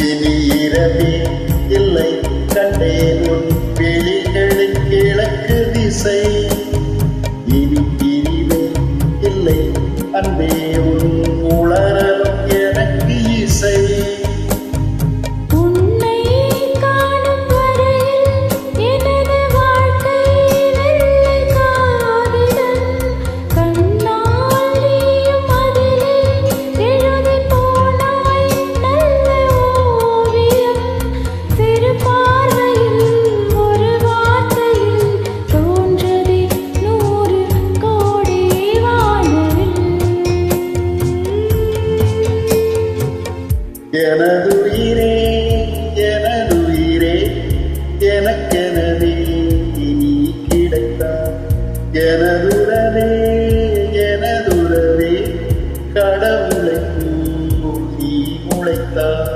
இனி இரவே இல்லை கண்டேன் உன் விழிகளில் கிழக்கு திசை. இனி பிரிவே இல்லை அன்பே உன் உளறலும் எனக்கு இசை. எனதுயிரே எனதுயிரே எனக்கெனவே இனி கிடைத்தார். எனதுறவே எனதுறவே கடவுளை நீ முளைத்தார்.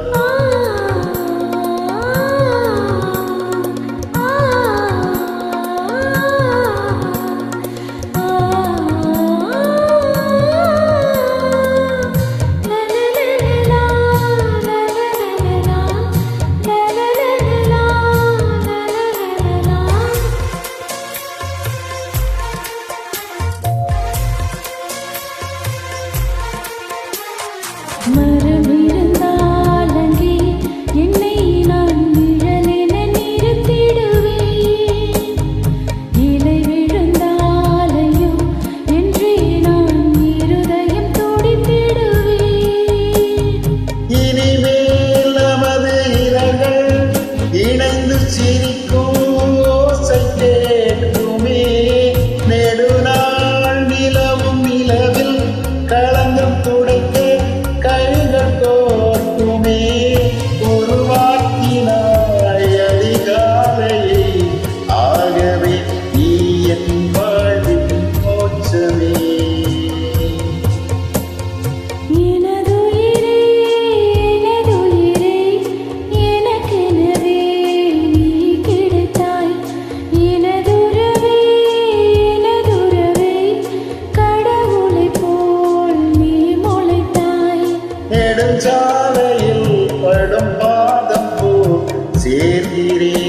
மரமிருந்தால் அங்கே என்னை நான் நிழலென நிறுத்திடுவேன். இலை விழுந்தாலையோ என்றே நான் இருதயம் துடித்திடுவேன். இனிமேல் நமது இரங்கள் இணைந்து சிரிக்கும் ஓசை கேட்குமே. நெடுநாள் நிலவும் நிலவில் களங்கம் துடைக்க கைகள் கோர்க்குமே. உருவாக்கினாய் அதிகாலையை, ஆகவே நீ என் வாழ்வின் மோட்சமே. எனதுயிரே எனதுயிரே எனக்கெனவே நீ கிடைத்தாய். எனதுறவே எனதுறவே கடவுளைப் போல் நீ முளைத்தாய். நெடுஞ்சாலையில் படும் பாதம் போல் சேர்கிறேன்.